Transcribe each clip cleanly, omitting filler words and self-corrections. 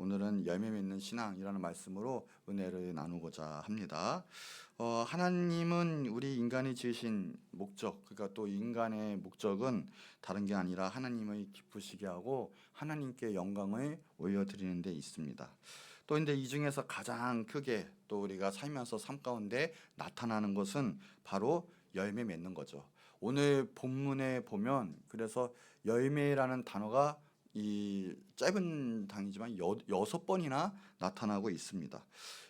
오늘은 열매 맺는 신앙이라는 말씀으로 은혜를 나누고자 합니다. 하나님은 우리 인간이 지으신 목적, 그러니까 또 인간의 목적은 다른 게 아니라 하나님을 기쁘시게 하고 하나님께 영광을 올려드리는 데 있습니다. 또 근데 이 중에서 가장 크게 또 우리가 살면서 삶 가운데 나타나는 것은 바로 열매 맺는 거죠. 오늘 본문에 보면 그래서 열매라는 단어가 이 짧은 단위지만 6번이나 나타나고 있습니다.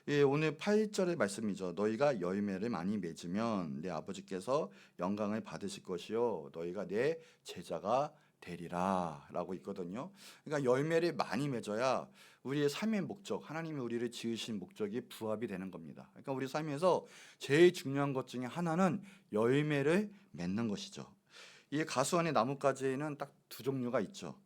예, 오늘 8절의 말씀이죠. 너희가 열매를 많이 맺으면 내 아버지께서 영광을 받으실 것이요 너희가 내 제자가 되리라 라고 있거든요. 그러니까 열매를 많이 맺어야 우리의 삶의 목적, 하나님이 우리를 지으신 목적이 부합이 되는 겁니다. 그러니까 우리 삶에서 제일 중요한 것 중에 하나는 열매를 맺는 것이죠. 이 가수원의 나뭇가지에는 딱 두 종류가 있죠.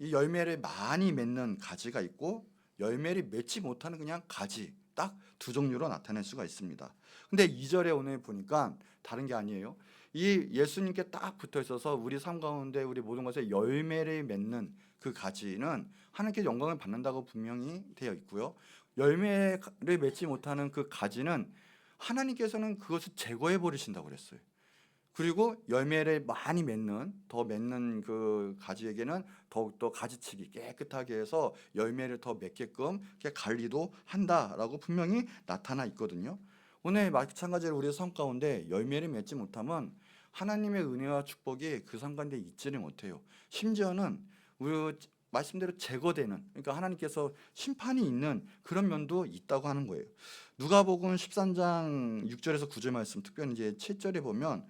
이 열매를 많이 맺는 가지가 있고 열매를 맺지 못하는 그냥 가지, 딱 두 종류로 나타낼 수가 있습니다. 근데 2절에 오늘 보니까 다른 게 아니에요. 이 예수님께 딱 붙어 있어서 우리 삶 가운데 우리 모든 것에 열매를 맺는 그 가지는 하나님께 영광을 받는다고 분명히 되어 있고요. 열매를 맺지 못하는 그 가지는 하나님께서는 그것을 제거해 버리신다고 그랬어요. 그리고 열매를 많이 더 맺는 그 가지에게는 더욱더 가지치기 깨끗하게 해서 열매를 더 맺게끔 관리도 한다라고 분명히 나타나 있거든요. 오늘 마찬가지로 우리의 삶 가운데 열매를 맺지 못하면 하나님의 은혜와 축복이 그 삶 가운데 있지를 못해요. 심지어는 우리 말씀대로 제거되는, 그러니까 하나님께서 심판이 있는 그런 면도 있다고 하는 거예요. 누가복음 13장 6절에서 9절 말씀, 특별히 이제 7절에 보면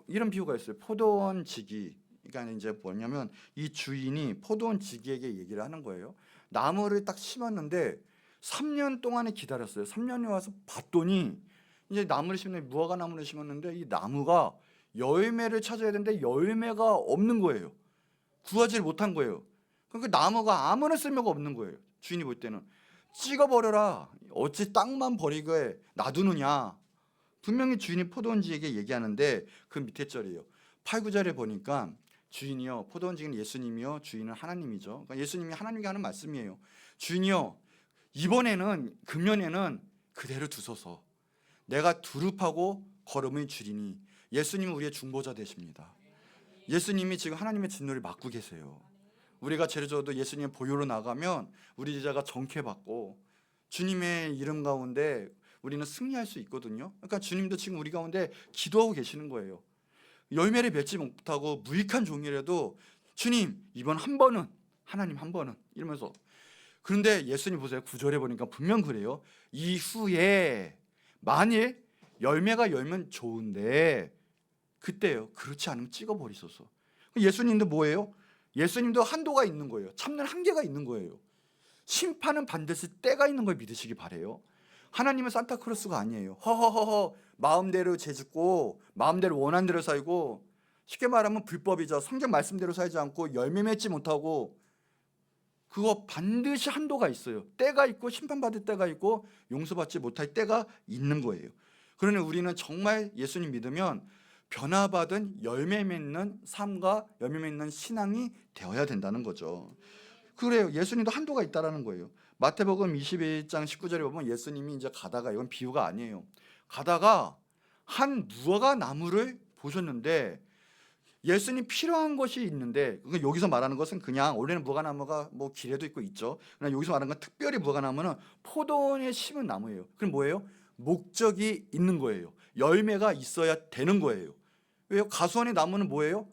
이런 비유가 있어요. 포도원 지기. 그러니까 이제 뭐냐면 이 주인이 포도원 지기에게 얘기를 하는 거예요. 나무를 딱 심었는데 3년 동안에 기다렸어요. 3년이 와서 봤더니 이제 나무를 심는 무화과 나무를 심었는데 이 나무가 열매를 찾아야 되는데 열매가 없는 거예요. 구하지를 못한 거예요. 그러니까 나무가 아무런 쓸모가 없는 거예요. 주인이 볼 때는 찍어버려라. 어찌 땅만 버리게 놔두느냐. 분명히 주인이 포도원지에게 얘기하는데 그 밑에 절이에요. 8, 9절에 보니까 주인이요, 포도원지는 예수님이요, 주인은 하나님이죠. 그러니까 예수님이 하나님께 하는 말씀이에요. 주인이요, 이번에는 금년에는 그대로 두소서. 내가 두릅하고 걸음을 줄이니. 예수님은 우리의 중보자 되십니다. 예수님이 지금 하나님의 진노를 맡고 계세요. 우리가 죄를 져도 예수님의 보혈로 나가면 우리 제자가 정죄받고 주님의 이름 가운데 우리는 승리할 수 있거든요. 그러니까 주님도 지금 우리 가운데 기도하고 계시는 거예요. 열매를 맺지 못하고 무익한 종이라도 주님 이번 한 번은, 하나님 한 번은 이러면서. 그런데 예수님 보세요. 9절에 보니까 분명 그래요. 이후에 만일 열매가 열면 좋은데 그때요. 그렇지 않으면 찍어버리소서. 예수님도 뭐예요? 예수님도 한도가 있는 거예요. 참는 한계가 있는 거예요. 심판은 반드시 때가 있는 걸 믿으시기 바래요. 하나님은 산타크로스가 아니에요. 허허허허 마음대로 죄짓고 마음대로 원한 대로 살고, 쉽게 말하면 불법이죠. 성경 말씀대로 살지 않고 열매 맺지 못하고, 그거 반드시 한도가 있어요. 때가 있고 심판받을 때가 있고 용서받지 못할 때가 있는 거예요. 그러니 우리는 정말 예수님 믿으면 변화받은 열매 맺는 삶과 열매 맺는 신앙이 되어야 된다는 거죠. 그래요. 예수님도 한도가 있다라는 거예요. 마태복음 21장 19절에 보면 예수님이 이제 가다가, 이건 비유가 아니에요. 가다가 한 무화과 나무를 보셨는데 예수님 필요한 것이 있는데, 여기서 말하는 것은 그냥 원래는 무화과 나무가 뭐 길에도 있고 있죠. 그러나 여기서 말하는 건 특별히 무화과 나무는 포도원에 심은 나무예요. 그럼 뭐예요? 목적이 있는 거예요. 열매가 있어야 되는 거예요. 왜요? 가수원의 나무는 뭐예요?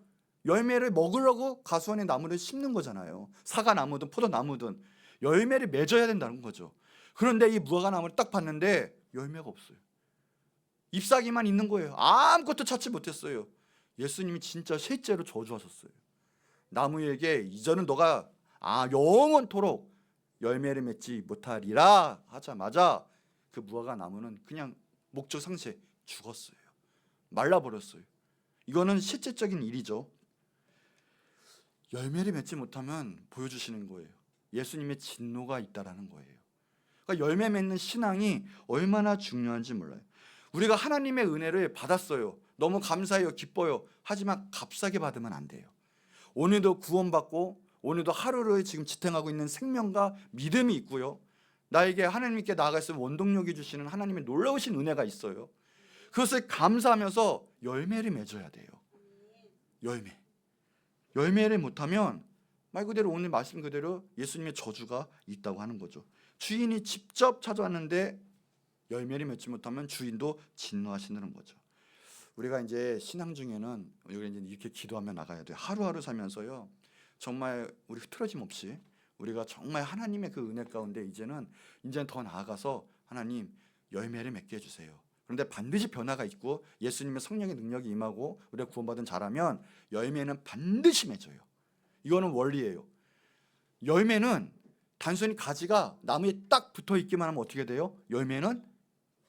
열매를 먹으려고 가수원의 나무를 심는 거잖아요. 사과 나무든 포도 나무든 열매를 맺어야 된다는 거죠. 그런데 이 무화과 나무를 딱 봤는데 열매가 없어요. 잎사귀만 있는 거예요. 아무것도 찾지 못했어요. 예수님이 진짜 실제로 저주하셨어요. 나무에게 이제는 너가 영원토록 열매를 맺지 못하리라 하자마자 그 무화과 나무는 그냥 목적 상실해 죽었어요. 말라버렸어요. 이거는 실제적인 일이죠. 열매를 맺지 못하면 보여주시는 거예요. 예수님의 진노가 있다라는 거예요. 그러니까 열매 맺는 신앙이 얼마나 중요한지 몰라요. 우리가 하나님의 은혜를 받았어요. 너무 감사해요. 기뻐요. 하지만 값싸게 받으면 안 돼요. 오늘도 구원받고 오늘도 하루를 지금 지탱하고 있는 생명과 믿음이 있고요. 나에게 하나님께 나아갈 수 있는 원동력이 주시는 하나님의 놀라우신 은혜가 있어요. 그것을 감사하면서 열매를 맺어야 돼요. 열매를 못하면 말 그대로 오늘 말씀 그대로 예수님의 저주가 있다고 하는 거죠. 주인이 직접 찾아왔는데 열매를 맺지 못하면 주인도 진노하시는 거죠. 우리가 이제 신앙 중에는 우리가 이제 이렇게 기도하며 나가야 돼요. 하루하루 살면서요, 정말 우리 흐트러짐 없이 우리가 정말 하나님의 그 은혜 가운데 이제는 더 나아가서 하나님 열매를 맺게 해주세요. 그런데 반드시 변화가 있고 예수님의 성령의 능력이 임하고 우리가 구원받은 자라면 열매는 반드시 맺어요. 이거는 원리예요. 열매는 단순히 가지가 나무에 딱 붙어 있기만 하면 어떻게 돼요? 열매는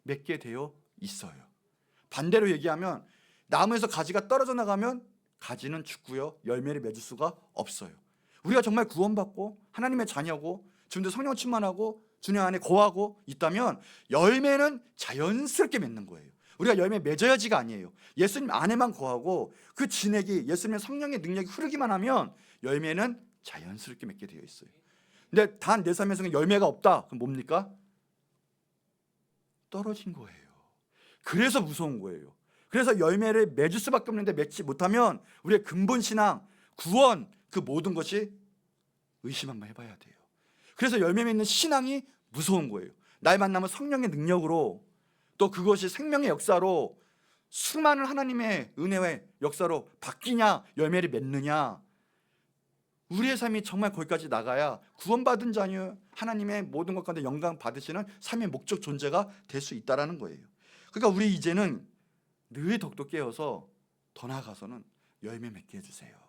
맺게 되어 있어요. 반대로 얘기하면 나무에서 가지가 떨어져 나가면 가지는 죽고요, 열매를 맺을 수가 없어요. 우리가 정말 구원받고 하나님의 자녀고 주님도 성령 충만하고 주님 안에 거하고 있다면 열매는 자연스럽게 맺는 거예요. 우리가 열매 맺어야지가 아니에요. 예수님 안에만 거하고 그 진액이 예수님의 성령의 능력이 흐르기만 하면 열매는 자연스럽게 맺게 되어 있어요. 근데 단 내 삶에서는 열매가 없다. 그럼 뭡니까? 떨어진 거예요. 그래서 무서운 거예요. 그래서 열매를 맺을 수밖에 없는데 맺지 못하면 우리의 근본 신앙, 구원, 그 모든 것이 의심 한번 해봐야 돼요. 그래서 열매 맺는 신앙이 무서운 거예요. 날 만나면 성령의 능력으로, 또 그것이 생명의 역사로, 수많은 하나님의 은혜의 역사로 바뀌냐, 열매를 맺느냐. 우리의 삶이 정말 거기까지 나가야 구원받은 자녀, 하나님의 모든 것 가운데 영광 받으시는 삶의 목적 존재가 될 수 있다는 거예요. 그러니까 우리 이제는 늘 덕도 깨어서 더 나아가서는 열매 맺게 해주세요.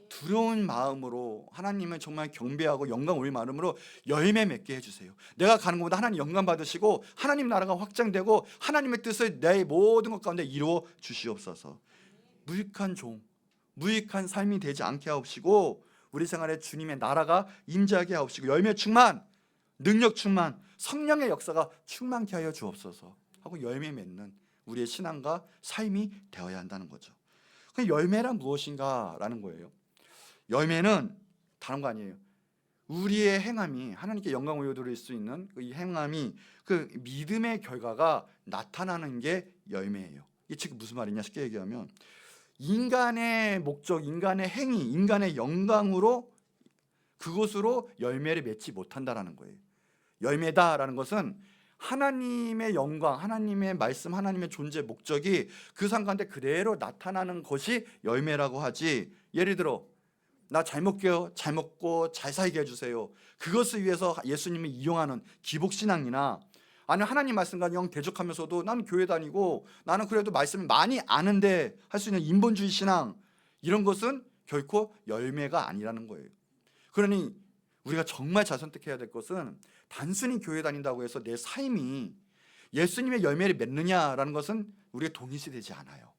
두려운 마음으로 하나님을 정말 경배하고 영광 올릴 마음으로 열매 맺게 해주세요. 내가 가는 것보다 하나님 영광 받으시고 하나님 나라가 확장되고 하나님의 뜻을 내 모든 것 가운데 이루어 주시옵소서. 무익한 종, 무익한 삶이 되지 않게 하옵시고 우리 생활에 주님의 나라가 임재하게 하옵시고 열매 충만, 능력 충만, 성령의 역사가 충만케 하여 주옵소서 하고 열매 맺는 우리의 신앙과 삶이 되어야 한다는 거죠. 그 열매란 무엇인가라는 거예요. 열매는 다른 거 아니에요. 우리의 행함이 하나님께 영광 올려드릴 수 있는 이 행함이 그 믿음의 결과가 나타나는 게 열매예요. 이게 지금 무슨 말이냐 쉽게 얘기하면 인간의 목적, 인간의 행위, 인간의 영광으로 그것으로 열매를 맺지 못한다라는 거예요. 열매다라는 것은 하나님의 영광, 하나님의 말씀, 하나님의 존재 목적이 그 삶 가운데 그대로 나타나는 것이 열매라고 하지. 예를 들어 나 잘 먹게요, 잘 먹고 잘 살게 해주세요, 그것을 위해서 예수님을 이용하는 기복신앙이나 아니면 하나님 말씀과 영 대적하면서도 나는 교회 다니고 나는 그래도 말씀을 많이 아는데 할 수 있는 인본주의 신앙, 이런 것은 결코 열매가 아니라는 거예요. 그러니 우리가 정말 잘 선택해야 될 것은 단순히 교회 다닌다고 해서 내 삶이 예수님의 열매를 맺느냐라는 것은 우리가 동일시되지 않아요.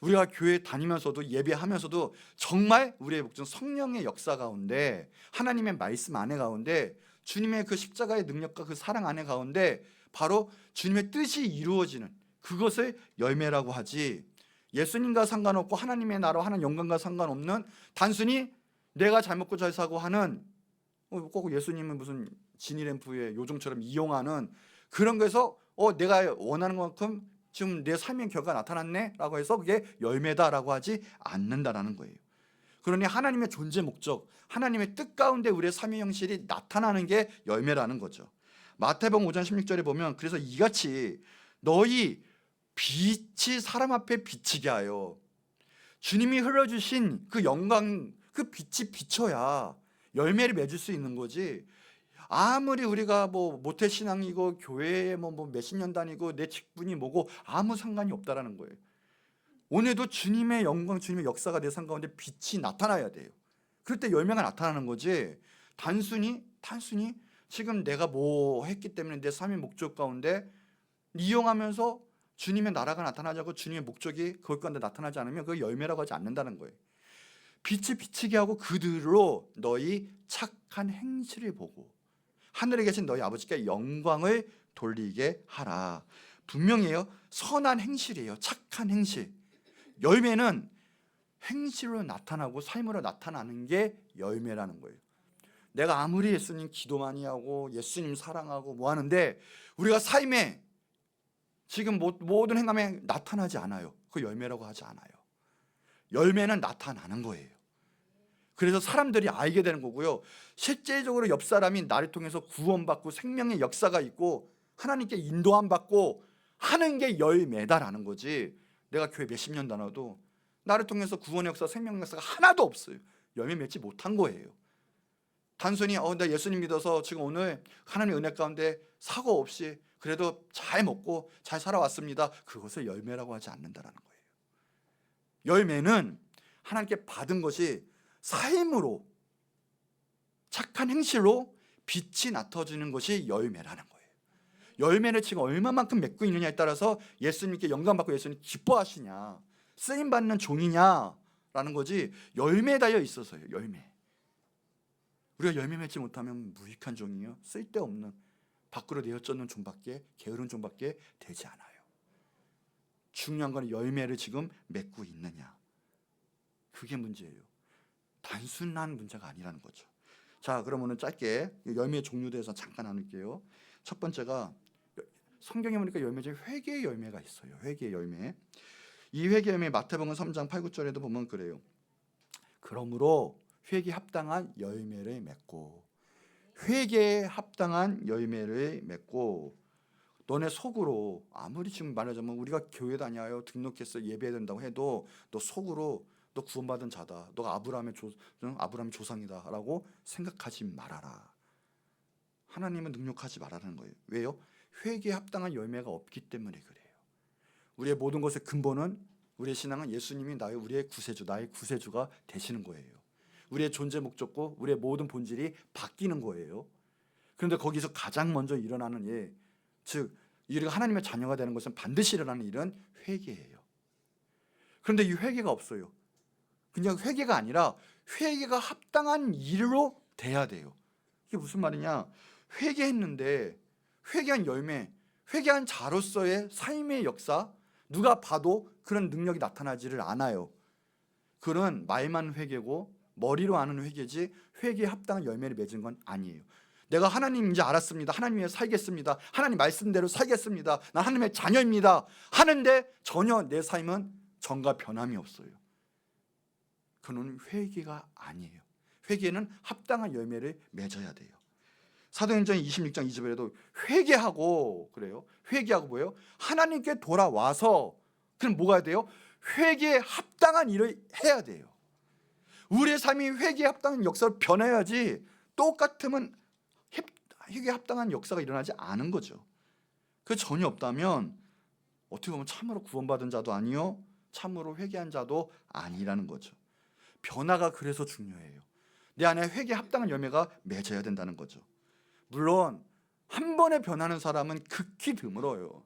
우리가 교회 다니면서도 예배하면서도 정말 우리의 목적은 성령의 역사 가운데 하나님의 말씀 안에 가운데 주님의 그 십자가의 능력과 그 사랑 안에 가운데 바로 주님의 뜻이 이루어지는 그것을 열매라고 하지, 예수님과 상관없고 하나님의 나라 하나님 영광과 상관없는 단순히 내가 잘 먹고 잘 사고 하는, 꼭 예수님은 무슨 지니램프의 요정처럼 이용하는 그런 거에서 내가 원하는 만큼 지금 내 삶의 결과가 나타났네 라고 해서 그게 열매다라고 하지 않는다라는 거예요. 그러니 하나님의 존재 목적, 하나님의 뜻 가운데 우리의 삶의 형실이 나타나는 게 열매라는 거죠. 마태복음 5장 16절에 보면 그래서 이같이 너희 빛이 사람 앞에 비치게 하여, 주님이 흘려주신 그 영광, 그 빛이 비쳐야 열매를 맺을 수 있는 거지. 아무리 우리가 뭐 모태신앙이고 교회에 뭐 몇십 년 다니고 내 직분이 뭐고 아무 상관이 없다라는 거예요. 오늘도 주님의 영광, 주님의 역사가 내 삶 가운데 빛이 나타나야 돼요. 그럴 때 열매가 나타나는 거지. 단순히 지금 내가 뭐 했기 때문에 내 삶의 목적 가운데 이용하면서 주님의 나라가 나타나지 않고 주님의 목적이 그것 가운데 나타나지 않으면 그걸 열매라고 하지 않는다는 거예요. 빛이 비치게 하고 그들로 너희 착한 행실을 보고 하늘에 계신 너희 아버지께 영광을 돌리게 하라. 분명히요, 선한 행실이에요. 착한 행실. 열매는 행실로 나타나고 삶으로 나타나는 게 열매라는 거예요. 내가 아무리 예수님 기도 많이 하고 예수님 사랑하고 뭐 하는데 우리가 삶에 지금 모든 행함에 나타나지 않아요. 그 열매라고 하지 않아요. 열매는 나타나는 거예요. 그래서 사람들이 알게 되는 거고요. 실제적으로 옆 사람이 나를 통해서 구원받고 생명의 역사가 있고 하나님께 인도함 받고 하는 게 열매다라는 거지. 내가 교회 몇십 년 다녀도 나를 통해서 구원의 역사, 생명의 역사가 하나도 없어요. 열매 맺지 못한 거예요. 단순히 나 예수님 믿어서 지금 오늘 하나님의 은혜 가운데 사고 없이 그래도 잘 먹고 잘 살아왔습니다. 그것을 열매라고 하지 않는다라는 거예요. 열매는 하나님께 받은 것이 삶으로 착한 행실로 빛이 나타지는 것이 열매라는 거예요. 열매를 지금 얼마만큼 맺고 있느냐에 따라서 예수님께 영광받고 예수님 기뻐하시냐, 쓰임받는 종이냐라는 거지. 열매에 달려 있어서요. 열매. 우리가 열매 맺지 못하면 무익한 종이요, 쓸데없는 밖으로 내어쫓는 종밖에, 게으른 종밖에 되지 않아요. 중요한 건 열매를 지금 맺고 있느냐, 그게 문제예요. 단순한 문제가 아니라는 거죠. 자, 그러면은 짧게 열매의 종류에 대해서 잠깐 나눌게요. 첫 번째가 성경에 보니까 열매 중에 회개의 열매가 있어요. 회개의 열매. 이 회개의 열매 마태복음 3장 8, 9절에도 보면 그래요. 그러므로 회개에 합당한 열매를 맺고, 회개에 합당한 열매를 맺고. 너네 속으로 아무리 지금 말하자면 우리가 교회 다녀요, 등록해서 예배해야 된다고 해도 너 속으로 너 구원받은 자다, 너가 아브라함의 조상이다라고 생각하지 말아라. 하나님은 능력하지 말라는 거예요. 왜요? 회개에 합당한 열매가 없기 때문에 그래요. 우리의 모든 것의 근본은, 우리의 신앙은 예수님이 우리의 구세주, 나의 구세주가 되시는 거예요. 우리의 존재 목적고 우리의 모든 본질이 바뀌는 거예요. 그런데 거기서 가장 먼저 일어나는 일, 즉 우리가 하나님의 자녀가 되는 것은 반드시 일어나는 일은 회개예요. 그런데 이 회개가 없어요. 그냥 회개가 아니라 회개가 합당한 일로 돼야 돼요. 이게 무슨 말이냐? 회개했는데 회개한 열매, 회개한 자로서의 삶의 역사, 누가 봐도 그런 능력이 나타나지를 않아요. 그런 말만 회개고 머리로 아는 회개지 회개에 합당한 열매를 맺은 건 아니에요. 내가 하나님인지 알았습니다, 하나님 위해 살겠습니다, 하나님 말씀대로 살겠습니다, 난 하나님의 자녀입니다 하는데 전혀 내 삶은 전과 변함이 없어요. 그는 회개가 아니에요. 회개는 합당한 열매를 맺어야 돼요. 사도행전 26장 20절에도 회개하고 그래요. 회개하고 뭐예요? 하나님께 돌아와서, 그럼 뭐가 돼요? 회개에 합당한 일을 해야 돼요. 우리의 삶이 회개에 합당한 역사로 변해야지 똑같으면 회개에 합당한 역사가 일어나지 않은 거죠. 그 전혀 없다면 어떻게 보면 참으로 구원받은 자도 아니요, 참으로 회개한 자도 아니라는 거죠. 변화가 그래서 중요해요. 내 안에 회개에 합당한 열매가 맺어야 된다는 거죠. 물론 한 번에 변하는 사람은 극히 드물어요.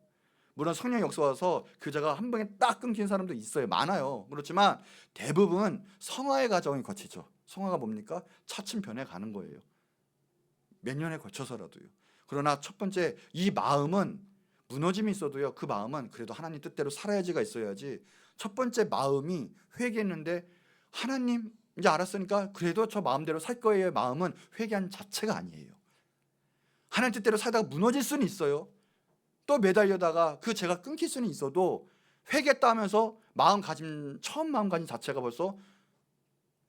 물론 성령 역사와서 그자가 한 번에 딱 끊긴 사람도 있어요. 많아요. 그렇지만 대부분 성화의 과정이 거치죠. 성화가 뭡니까? 차츰 변해가는 거예요. 몇 년에 거쳐서라도요. 그러나 첫 번째, 이 마음은 무너짐이 있어도요, 그 마음은 그래도 하나님 뜻대로 살아야지가 있어야지. 첫 번째 마음이 회개했는데 하나님 이제 알았으니까 그래도 저 마음대로 살 거예요, 마음은 회개한 자체가 아니에요. 하나님 뜻대로 살다가 무너질 수는 있어요. 또 매달려다가 그 죄가 끊길 수는 있어도 회개했다 하면서 처음 마음가짐 자체가 벌써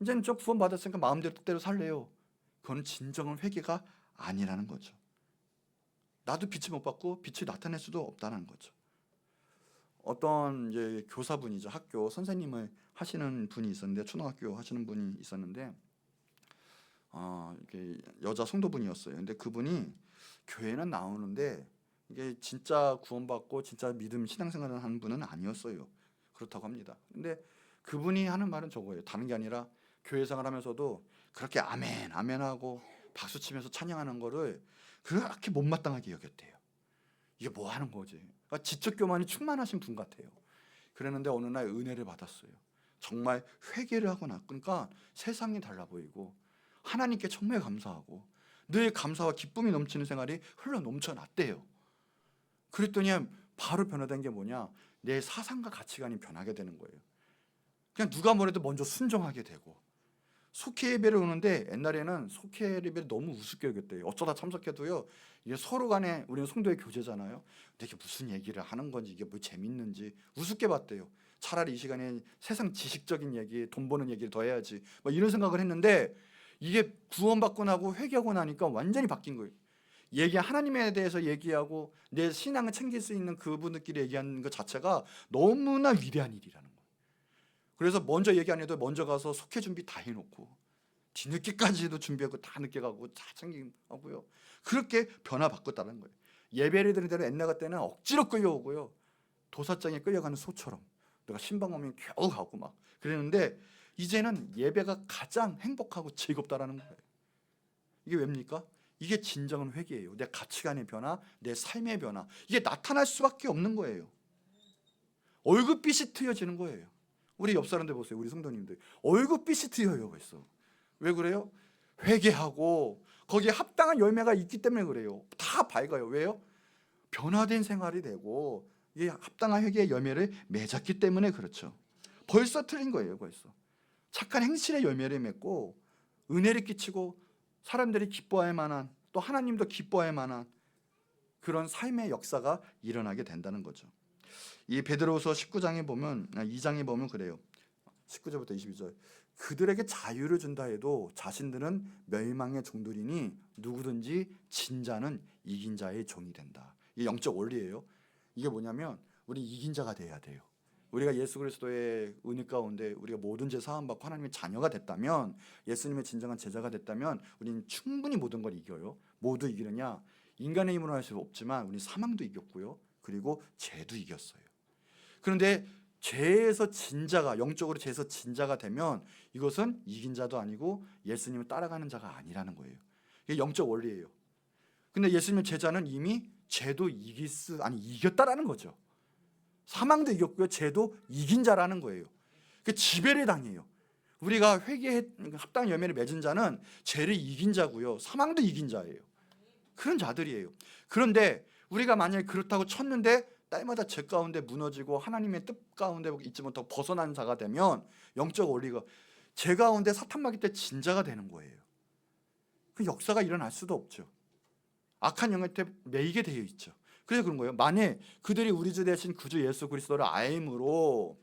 이제는 저 구원 받았으니까 마음대로 뜻대로 살래요, 그건 진정한 회개가 아니라는 거죠. 나도 빛을 못 받고 빛이 나타낼 수도 없다는 거죠. 어떤 이제 교사분이죠, 학교 선생님을 하시는 분이 있었는데, 초등학교 하시는 분이 있었는데 이렇게 여자 성도분이었어요. 근데 그분이 교회는 나오는데 이게 진짜 구원받고 진짜 믿음 신앙생활을 하는 분은 아니었어요. 그렇다고 합니다. 근데 그분이 하는 말은 저거예요. 다른 게 아니라 교회 생활하면서도 그렇게 아멘 아멘 하고 박수 치면서 찬양하는 거를 그렇게 못마땅하게 여겼대요. 이게 뭐 하는 거지? 그러니까 지적 교만이 충만하신 분 같아요. 그랬는데 어느 날 은혜를 받았어요. 정말 회개를 하고 나니까 세상이 달라 보이고 하나님께 정말 감사하고 늘 감사와 기쁨이 넘치는 생활이 흘러 넘쳐났대요. 그랬더니 바로 변화된 게 뭐냐? 내 사상과 가치관이 변하게 되는 거예요. 그냥 누가 뭐래도 먼저 순종하게 되고, 속회 예배를 오는데 옛날에는 속회 예배를 너무 우습게 여겼대요. 어쩌다 참석해도요, 이게 서로 간에, 우리는 성도의 교제잖아요. 근데 이게 무슨 얘기를 하는 건지, 이게 뭐 재밌는지 우습게 봤대요. 차라리 이 시간에 세상 지식적인 얘기, 돈 버는 얘기를 더 해야지, 뭐 이런 생각을 했는데, 이게 구원받고 나고 회개하고 나니까 완전히 바뀐 거예요. 하나님에 대해서 얘기하고 내 신앙을 챙길 수 있는 그분들끼리 얘기하는 것 자체가 너무나 위대한 일이라는 거예요. 그래서 먼저 얘기 안 해도 먼저 가서 속회 준비 다 해놓고, 뒤늦게까지도 준비하고 다 늦게 가고 다 챙기고요. 그렇게 변화바꿨다는 거예요. 예배를 드리는 대로 옛날 같때는 억지로 끌려오고요, 도사장에 끌려가는 소처럼 내가 신방 오면 겨우 가고 막 그랬는데, 이제는 예배가 가장 행복하고 즐겁다라는 거예요. 이게 왜입니까? 이게 진정한 회개예요. 내 가치관의 변화, 내 삶의 변화, 이게 나타날 수밖에 없는 거예요. 얼굴빛이 트여지는 거예요. 우리 옆 사람들 보세요. 우리 성도님들 얼굴빛이 트여요. 벌써. 왜 그래요? 회개하고 거기에 합당한 열매가 있기 때문에 그래요. 다 밝아요. 왜요? 변화된 생활이 되고 이게 합당한 회개의 열매를 맺었기 때문에 그렇죠. 벌써 틀린 거예요. 벌써 착한 행실의 열매를 맺고 은혜를 끼치고 사람들이 기뻐할 만한, 또 하나님도 기뻐할 만한 그런 삶의 역사가 일어나게 된다는 거죠. 이 베드로후서 19장에 보면, 2장에 보면 그래요. 19절부터 22절. 그들에게 자유를 준다 해도 자신들은 멸망의 종들이니 누구든지 진 자는 이긴 자의 종이 된다. 이게 영적 원리예요. 이게 뭐냐면 우리 이긴 자가 돼야 돼요. 우리가 예수 그리스도의 은혜 가운데 우리가 모든 죄 사함 받고 하나님의 자녀가 됐다면, 예수님의 진정한 제자가 됐다면 우리는 충분히 모든 걸 이겨요. 모두 이기느냐? 인간의 힘으로 할 수 없지만 우리 사망도 이겼고요, 그리고 죄도 이겼어요. 그런데 죄에서 진자가, 영적으로 죄에서 진자가 되면 이것은 이긴 자도 아니고 예수님을 따라가는 자가 아니라는 거예요. 이게 영적 원리예요. 근데 예수님의 제자는 이미 죄도 이겼다라는 거죠. 사망도 이겼고요, 죄도 이긴 자라는 거예요. 그 지배를 당해요. 우리가 회개에 합당한 열매를 맺은 자는 죄를 이긴 자고요, 사망도 이긴 자예요. 그런 자들이에요. 그런데 우리가 만약에 그렇다고 쳤는데 때마다 죄 가운데 무너지고 하나님의 뜻 가운데 있지 못하고 벗어난 자가 되면 영적 원리가 죄 가운데 사탄마귀 때 진자가 되는 거예요. 그 역사가 일어날 수도 없죠. 악한 영역 때 매이게 되어 있죠. 그래서 그런 거예요. 만약 그들이 우리 주 되신 구주 예수 그리스도를 알므로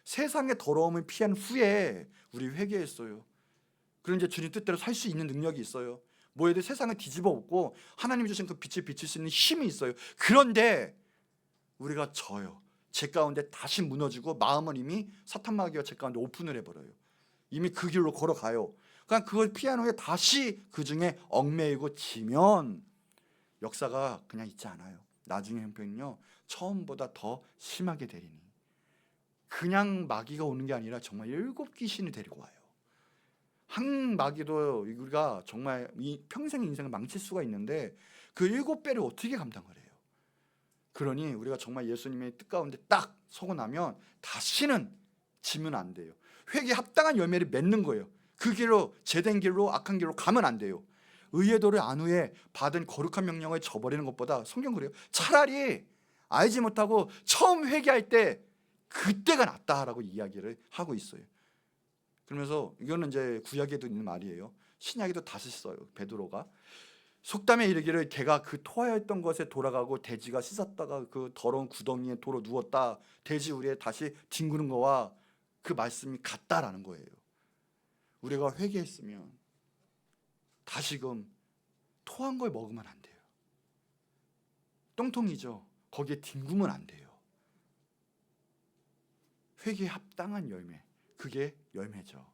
세상의 더러움을 피한 후에 우리 회개했어요. 그럼 이제 주님 뜻대로 살 수 있는 능력이 있어요. 뭐해도 세상을 뒤집어 엎고 하나님이 주신 그 빛을 비칠 수 있는 힘이 있어요. 그런데 우리가 져요. 죄 가운데 다시 무너지고 마음은 이미 사탄마귀가 죄 가운데 오픈을 해버려요. 이미 그 길로 걸어가요. 그러니까 그걸 피한 후에 다시 그 중에 얽매이고 지면 역사가 그냥 있지 않아요. 나중에 형편은요, 처음보다 더 심하게 되리니. 그냥 마귀가 오는 게 아니라 정말 7 귀신이 데리고 와요. 한 마귀도 우리가 정말 평생 인생을 망칠 수가 있는데 그 7배를 어떻게 감당을 해요? 그러니 우리가 정말 예수님의 뜻 가운데 딱 서고 나면 다시는 지면 안 돼요. 회개에 합당한 열매를 맺는 거예요. 그 길로, 제된 길로, 악한 길로 가면 안 돼요. 의의 도를 안 후에 받은 거룩한 명령을 저버리는 것보다, 성경 그래요, 차라리 알지 못하고 처음 회개할 때 그때가 낫다라고 이야기를 하고 있어요. 그러면서 이거는 이제 구약에도 있는 말이에요. 신약에도 다시 써요. 베드로가 속담에 이르기를 개가 그 토하였던 것에 돌아가고 돼지가 씻었다가 그 더러운 구덩이에 도로 누웠다, 돼지 우리에 다시 뒹구는 거와 그 말씀이 같다라는 거예요. 우리가 회개했으면 다시금 토한 걸 먹으면 안 돼요. 똥통이죠. 거기에 뒹구면 안 돼요. 회개에 합당한 열매, 그게 열매죠.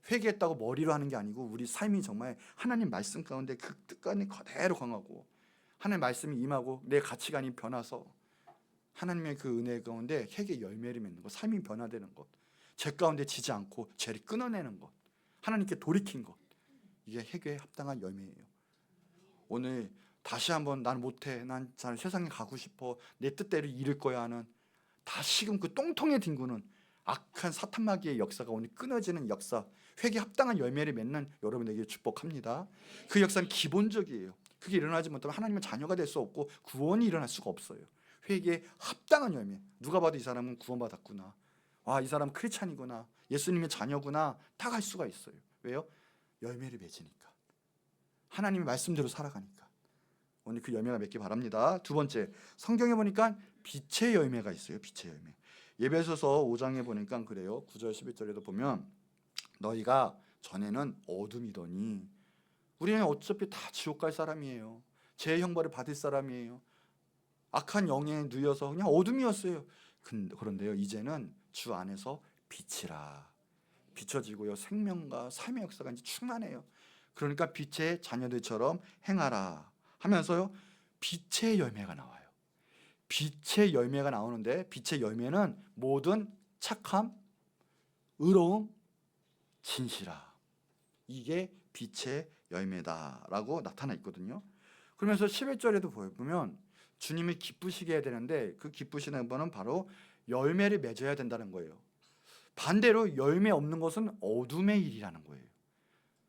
회개했다고 머리로 하는 게 아니고 우리 삶이 정말 하나님 말씀 가운데 그 뜻관이 그대로 강하고 하나님 말씀이 임하고 내 가치관이 변화서 하나님의 그 은혜 가운데 회개 열매를 맺는 것, 삶이 변화되는 것, 죄 가운데 지지 않고 죄를 끊어내는 것, 하나님께 돌이킨 것, 이게 회개에 합당한 열매예요. 오늘 다시 한번 난 못해, 난 세상에 가고 싶어, 내 뜻대로 이룰 거야 하는 다시금 그 똥통에 뒹구는 악한 사탄마귀의 역사가 오늘 끊어지는 역사, 회개 합당한 열매를 맺는 여러분에게 축복합니다. 그 역사는 기본적이에요. 그게 일어나지 못하면 하나님의 자녀가 될 수 없고 구원이 일어날 수가 없어요. 회개에 합당한 열매. 누가 봐도 이 사람은 구원받았구나, 이 사람은 크리스찬이구나, 예수님의 자녀구나 딱 알 수가 있어요. 왜요? 열매를 맺으니까. 하나님의 말씀대로 살아가니까. 오늘 그 열매가 맺기 바랍니다. 두 번째, 성경에 보니까 빛의 열매가 있어요. 빛의 열매. 에베소서 5장에 보니까 그래요. 9절 11절에도 보면 너희가 전에는 어둠이더니, 우리는 어차피 다 지옥 갈 사람이에요. 죄의 형벌을 받을 사람이에요. 악한 영에 누여서 그냥 어둠이었어요. 그런데요, 이제는 주 안에서 빛이라 비춰지고요, 생명과 삶의 역사가 이제 충만해요. 그러니까 빛의 자녀들처럼 행하라 하면서요, 빛의 열매가 나와요. 빛의 열매가 나오는데, 빛의 열매는 모든 착함, 의로움, 진실함, 이게 빛의 열매다라고 나타나 있거든요. 그러면서 11절에도 보면 주님이 기쁘시게 해야 되는데, 그 기쁘시는 분은 바로 열매를 맺어야 된다는 거예요. 반대로 열매 없는 것은 어둠의 일이라는 거예요.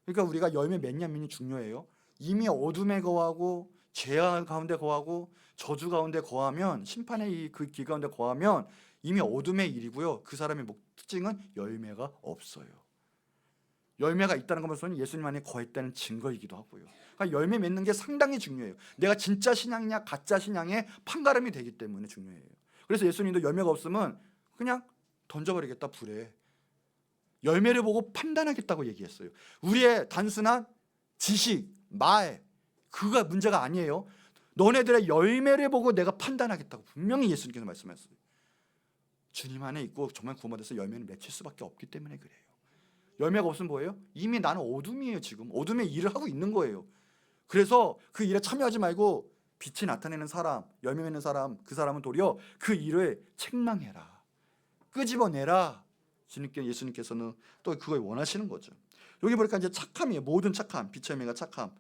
그러니까 우리가 열매 맺냐면이 중요해요. 이미 어둠에 거하고 죄 가운데 거하고 저주 가운데 거하면, 심판의 그 길 가운데 거하면 이미 어둠의 일이고요. 그 사람의 특징은 열매가 없어요. 열매가 있다는 것은 예수님 안에 거했다는 증거이기도 하고요. 그러니까 열매 맺는 게 상당히 중요해요. 내가 진짜 신앙이냐 가짜 신앙의 판가름이 되기 때문에 중요해요. 그래서 예수님도 열매가 없으면 그냥 던져버리겠다, 불에. 열매를 보고 판단하겠다고 얘기했어요. 우리의 단순한 지식, 말, 그가 문제가 아니에요. 너네들의 열매를 보고 내가 판단하겠다고 분명히 예수님께서 말씀하셨어요. 주님 안에 있고 정말 구원받아서 열매를 맺힐 수밖에 없기 때문에 그래요. 열매가 없으면 뭐예요? 이미 나는 어둠이에요. 지금 어둠의 일을 하고 있는 거예요. 그래서 그 일에 참여하지 말고 빛이 나타내는 사람, 열매 맺는 사람, 그 사람은 도리어 그 일을 책망해라, 끄집어내라. 예수님께서는 또 그걸 원하시는 거죠. 여기 보니까 이제 착함이에요. 모든 착함, 빛의 열매가 착함.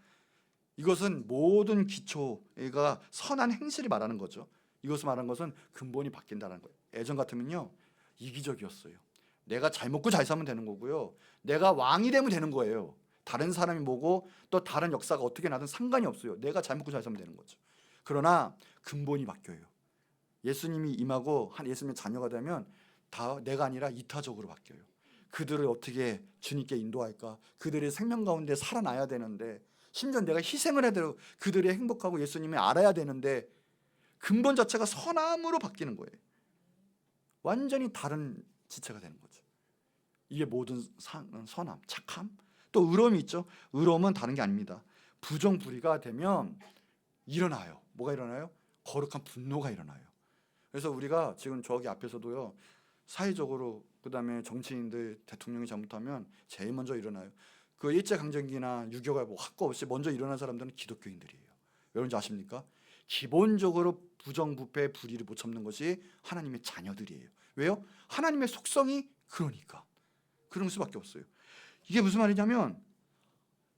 이것은 모든 기초가 선한 행실을 말하는 거죠. 이것을 말하는 것은 근본이 바뀐다는 거예요. 예전 같으면요, 이기적이었어요. 내가 잘 먹고 잘 살면 되는 거고요, 내가 왕이 되면 되는 거예요. 다른 사람이 뭐고 또 다른 역사가 어떻게 나든 상관이 없어요. 내가 잘 먹고 잘 살면 되는 거죠. 그러나 근본이 바뀌어요. 예수님이 임하고 예수님의 자녀가 되면 다 내가 아니라 이타적으로 바뀌어요. 그들을 어떻게 주님께 인도할까? 그들의 생명 가운데 살아나야 되는데, 심지어 내가 희생을 해야 되고 그들이 행복하고 예수님을 알아야 되는데, 근본 자체가 선함으로 바뀌는 거예요. 완전히 다른 지체가 되는 거죠. 이게 모든 선함, 착함, 또 의로움이 있죠. 의로움은 다른 게 아닙니다. 부정부리가 되면 일어나요. 뭐가 일어나요? 거룩한 분노가 일어나요. 그래서 우리가 지금 저기 앞에서도요, 사회적으로, 그 다음에 정치인들, 대통령이 잘못하면 제일 먼저 일어나요. 그 일제강점기나 6.25가 뭐 학과 없이 먼저 일어난 사람들은 기독교인들이에요. 여러분 아십니까? 기본적으로 부정부패 불의를 못 참는 것이 하나님의 자녀들이에요. 왜요? 하나님의 속성이 그러니까 그런 수밖에 없어요. 이게 무슨 말이냐면,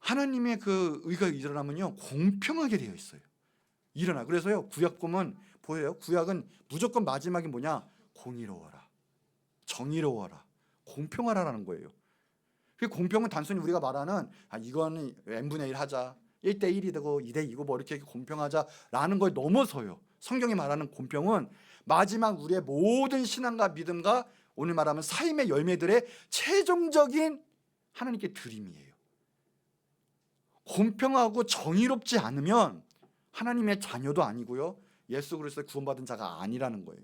하나님의 그 의가 일어나면요, 공평하게 되어 있어요. 일어나. 그래서요, 구약 보면 보여요. 구약은 무조건 마지막이 뭐냐? 공의로워라, 정의로워라, 공평하라라는 거예요. 그 공평은 단순히 우리가 말하는 이거는 n분의 1 하자, 1대 1이 되고 2대 2고 뭐 이렇게 공평하자라는 걸 넘어서요. 성경이 말하는 공평은 마지막 우리의 모든 신앙과 믿음과 오늘 말하면 삶의 열매들의 최종적인 하나님께 드림이에요. 공평하고 정의롭지 않으면 하나님의 자녀도 아니고요, 예수 그리스도의 구원받은 자가 아니라는 거예요.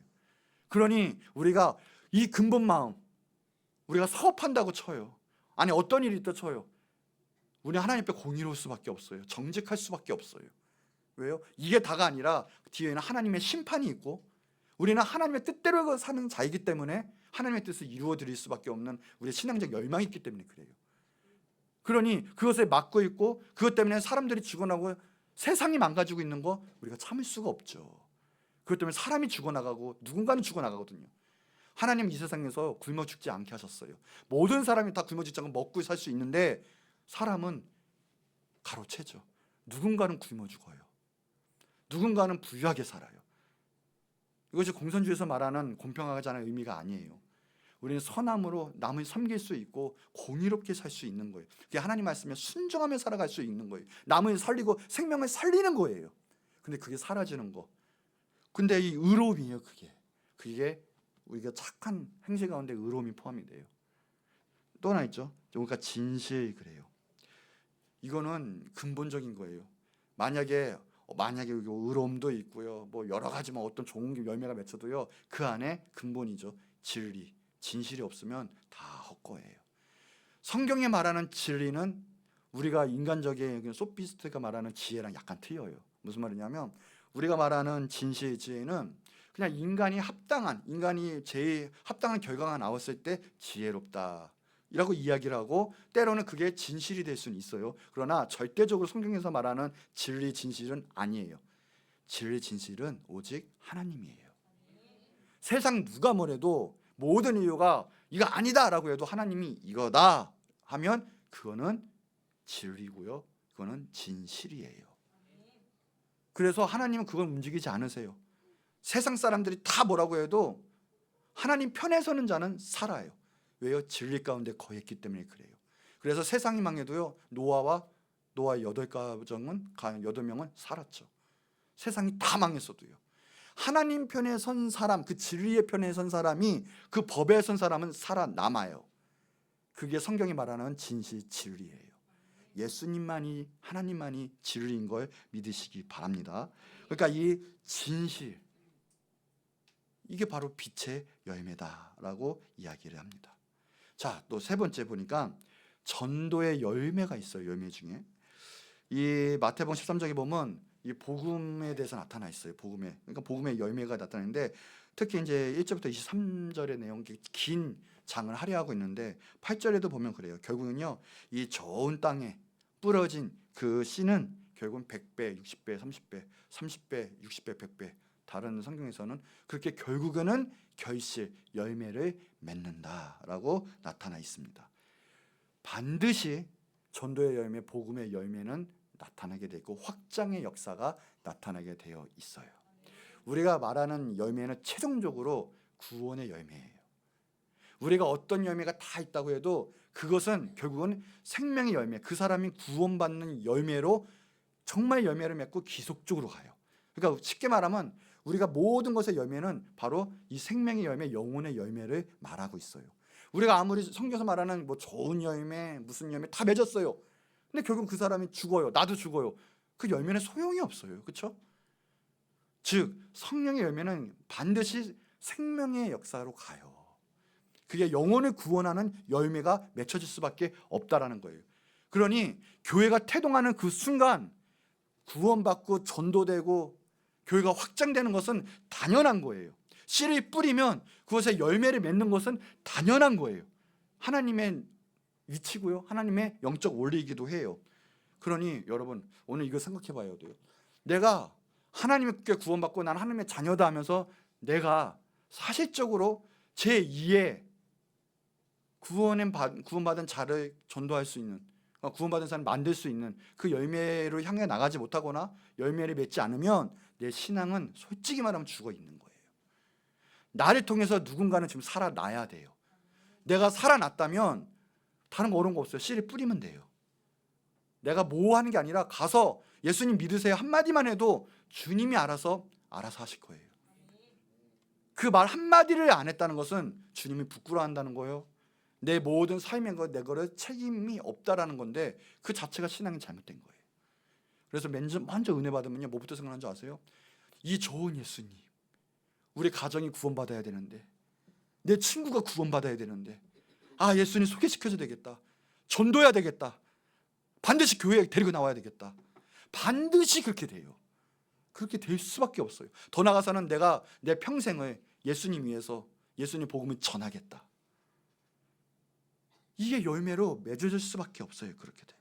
그러니 우리가 이 근본 마음, 우리가 사업한다고 쳐요. 아니 어떤 일이 있다 쳐요. 우리 하나님 앞에 공의로울 수밖에 없어요. 정직할 수밖에 없어요. 왜요? 이게 다가 아니라 뒤에는 하나님의 심판이 있고, 우리는 하나님의 뜻대로 사는 자이기 때문에 하나님의 뜻을 이루어 드릴 수밖에 없는 우리의 신앙적 열망이 있기 때문에 그래요. 그러니 그것에 막고 있고, 그것 때문에 사람들이 죽어나고 세상이 망가지고 있는 거 우리가 참을 수가 없죠. 그것 때문에 사람이 죽어나가고 누군가는 죽어나가거든요. 하나님 이 세상에서 굶어 죽지 않게 하셨어요. 모든 사람이 다 굶어 죽지 않고 먹고 살 수 있는데, 사람은 가로채죠. 누군가는 굶어 죽어요. 누군가는 부유하게 살아요. 이것이 공산주의에서 말하는 공평하지 않은 의미가 아니에요. 우리는 선함으로 남을 섬길 수 있고 공의롭게 살 수 있는 거예요. 그게 하나님 말씀에 순종하며 살아갈 수 있는 거예요. 남을 살리고 생명을 살리는 거예요. 근데 그게 사라지는 거. 근데 이 의로움이에요. 그게 우리가 착한 행실 가운데 의로움이 포함이 돼요. 또 하나 있죠. 그러니까 진실 그래요. 이거는 근본적인 거예요. 만약에 의로움도 있고요, 뭐 여러 가지 뭐 어떤 좋은 열매가 맺혀도요, 그 안에 근본이죠. 진리, 진실이 없으면 다 헛거예요. 성경에 말하는 진리는 우리가 인간적인 소피스트가 말하는 지혜랑 약간 틀려요. 무슨 말이냐면 우리가 말하는 진실, 지혜는 그냥 인간이 제일 합당한 결과가 나왔을 때 지혜롭다 이라고 이야기를 하고, 때로는 그게 진실이 될 수는 있어요. 그러나 절대적으로 성경에서 말하는 진리, 진실은 아니에요. 진리, 진실은 오직 하나님이에요. 세상 누가 뭐래도 모든 이유가 이거 아니다라고 해도 하나님이 이거다 하면 그거는 진리고요, 그거는 진실이에요. 그래서 하나님은 그걸 움직이지 않으세요. 세상 사람들이 다 뭐라고 해도 하나님 편에 서는 자는 살아요. 왜요? 진리 가운데 거했기 때문에 그래요. 그래서 세상이 망해도요, 노아의 8명은 살았죠. 세상이 다 망했어도요. 하나님 편에 선 사람, 그 진리의 편에 선 사람이, 그 법에 선 사람은 살아남아요. 그게 성경이 말하는 진실, 진리예요. 예수님만이, 하나님만이 진리인 걸 믿으시기 바랍니다. 그러니까 이 진실, 이게 바로 빛의 열매다라고 이야기를 합니다. 자, 또 세 번째 보니까 전도의 열매가 있어요. 열매 중에 이 마태복음 13장에 보면 이 복음에 대해서 나타나 있어요. 그러니까 복음의 열매가 나타나는데, 특히 이제 1절부터 23절의 내용, 긴 장을 할애하고 있는데 8절에도 보면 그래요. 결국은요, 이 좋은 땅에 뿌려진 그 씨는 결국은 100배, 60배, 30배, 30배, 60배, 100배, 다른 성경에서는 그렇게 결국에는 결실, 열매를 맺는다라고 나타나 있습니다. 반드시 전도의 열매, 복음의 열매는 나타나게 되고 확장의 역사가 나타나게 되어 있어요. 우리가 말하는 열매는 최종적으로 구원의 열매예요. 우리가 어떤 열매가 다 있다고 해도 그것은 결국은 생명의 열매, 그 사람이 구원받는 열매로 정말 열매를 맺고 지속적으로 가요. 그러니까 쉽게 말하면 우리가 모든 것의 열매는 바로 이 생명의 열매, 영혼의 열매를 말하고 있어요. 우리가 아무리 성경에서 말하는 뭐 좋은 열매, 무슨 열매 다 맺었어요. 근데 결국 그 사람이 죽어요. 나도 죽어요. 그 열매는 소용이 없어요. 그렇죠? 즉 성령의 열매는 반드시 생명의 역사로 가요. 그게 영혼을 구원하는 열매가 맺혀질 수밖에 없다라는 거예요. 그러니 교회가 태동하는 그 순간 구원받고 전도되고 교회가 확장되는 것은 당연한 거예요. 씨를 뿌리면 그것에 열매를 맺는 것은 당연한 거예요. 하나님의 위치고요, 하나님의 영적 원리이기도 해요. 그러니 여러분 오늘 이거 생각해 봐야 돼요. 내가 하나님께 구원받고 난 하나님의 자녀다 하면서 내가 사실적으로 제2의 구원받은 자를 전도할 수 있는, 구원받은 사람을 만들 수 있는 그 열매로 향해 나가지 못하거나 열매를 맺지 않으면 내 신앙은 솔직히 말하면 죽어 있는 거예요. 나를 통해서 누군가는 지금 살아나야 돼요. 내가 살아났다면 다른 거 어려운 거 없어요. 씨를 뿌리면 돼요. 내가 뭐 하는 게 아니라 가서 예수님 믿으세요 한마디만 해도 주님이 알아서 하실 거예요. 그 말 한마디를 안 했다는 것은 주님이 부끄러워한다는 거예요. 내 모든 삶의 내 거를 책임이 없다라는 건데 그 자체가 신앙이 잘못된 거예요. 그래서 먼저 은혜 받으면요, 뭐부터 생각하는 줄 아세요? 이 좋은 예수님, 우리 가정이 구원받아야 되는데, 내 친구가 구원받아야 되는데, 예수님 소개시켜줘야 되겠다, 전도해야 되겠다, 반드시 교회에 데리고 나와야 되겠다. 반드시 그렇게 돼요. 그렇게 될 수밖에 없어요. 더 나아가서는 내가 내 평생을 예수님 위해서 예수님 복음을 전하겠다. 이게 열매로 맺어질 수밖에 없어요. 그렇게 되면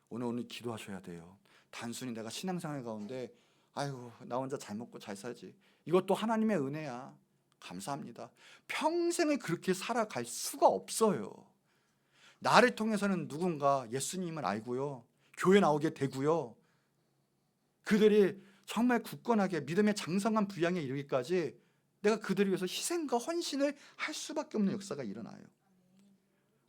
오늘 기도하셔야 돼요. 단순히 내가 신앙생활 가운데 아이고 나 혼자 잘 먹고 잘 살지, 이것도 하나님의 은혜야, 감사합니다. 평생을 그렇게 살아갈 수가 없어요. 나를 통해서는 누군가 예수님을 알고요, 교회 나오게 되고요, 그들이 정말 굳건하게 믿음의 장성한 부양에 이르기까지 내가 그들을 위해서 희생과 헌신을 할 수밖에 없는 역사가 일어나요.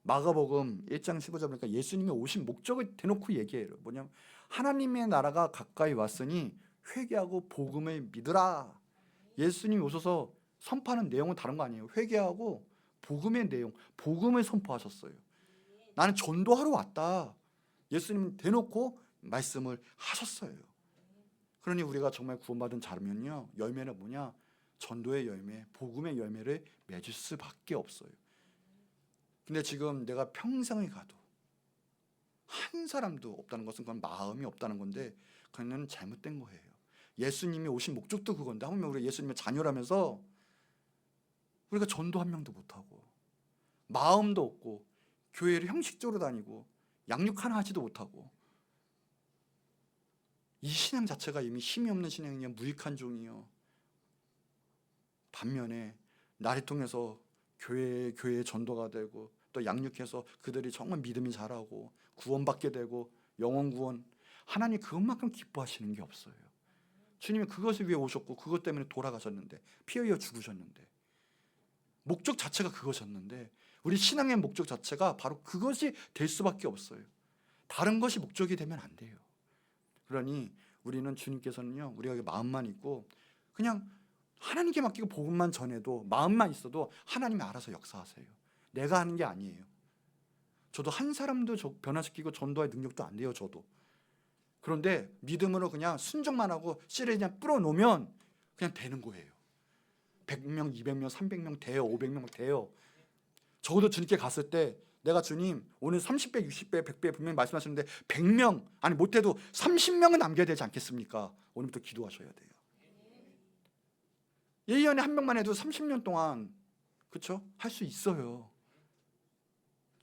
마가복음 1장 15절 보니까 예수님이 오신 목적을 대놓고 얘기해요. 뭐냐면 하나님의 나라가 가까이 왔으니 회개하고 복음을 믿으라. 예수님이 오셔서 선포하는 내용은 다른 거 아니에요. 회개하고 복음의 내용, 복음을 선포하셨어요. 나는 전도하러 왔다. 예수님 대놓고 말씀을 하셨어요. 그러니 우리가 정말 구원받은 자면요, 열매는 뭐냐? 전도의 열매, 복음의 열매를 맺을 수밖에 없어요. 근데 지금 내가 평생을 가도 한 사람도 없다는 것은 그건 마음이 없다는 건데, 그건 잘못된 거예요. 예수님이 오신 목적도 그건데, 하물며 우리가 예수님의 자녀라면서 우리가 전도 한 명도 못하고 마음도 없고 교회를 형식적으로 다니고 양육 하나 하지도 못하고, 이 신앙 자체가 이미 힘이 없는 신앙이요, 무익한 종이요. 반면에 나를 통해서 교회에 전도가 되고 또 양육해서 그들이 정말 믿음이 자라고 구원받게 되고 영혼 구원, 하나님 그것만큼 기뻐하시는 게 없어요. 주님이 그것을 위해 오셨고 그것 때문에 돌아가셨는데, 피 흘려 죽으셨는데, 목적 자체가 그것이었는데, 우리 신앙의 목적 자체가 바로 그것이 될 수밖에 없어요. 다른 것이 목적이 되면 안 돼요. 그러니 우리는 주님께서는요, 우리가 마음만 있고 그냥 하나님께 맡기고 복음만 전해도, 마음만 있어도 하나님이 알아서 역사하세요. 내가 하는 게 아니에요. 저도 한 사람도 변화시키고 전도할 능력도 안 돼요, 저도. 그런데 믿음으로 그냥 순종만 하고 씨를 그냥 뿌려놓으면 그냥 되는 거예요. 100명, 200명, 300명 돼요, 500명 돼요. 적어도 주님께 갔을 때 내가 주님 오늘 30배, 60배, 100배 분명히 말씀하셨는데 100명, 아니 못해도 30명은 남겨야 되지 않겠습니까? 오늘부터 기도하셔야 돼요. 1년에 한 명만 해도 30년 동안, 그렇죠? 할 수 있어요.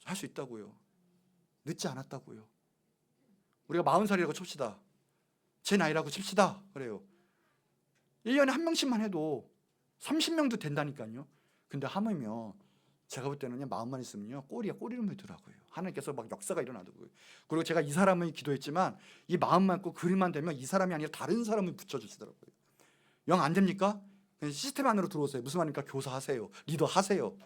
할 수 있다고요. 늦지 않았다고요. 우리가 40살이라고 칩시다. 제 나이라고 칩시다. 그래요. 1년에 한 명씩만 해도 30명도 된다니까요. 근데 하물며 제가 볼 때는요, 마음만 있으면요, 꼬리를 물더라고요. 하나님께서 막 역사가 일어나더라고요. 그리고 제가 이 사람을 기도했지만 이 마음만 있고 그림만 되면 이 사람이 아니라 다른 사람을 붙여주시더라고요. 영 안 됩니까? 시스템 안으로 들어오세요. 무슨 말입니까? 교사하세요. 리더하세요.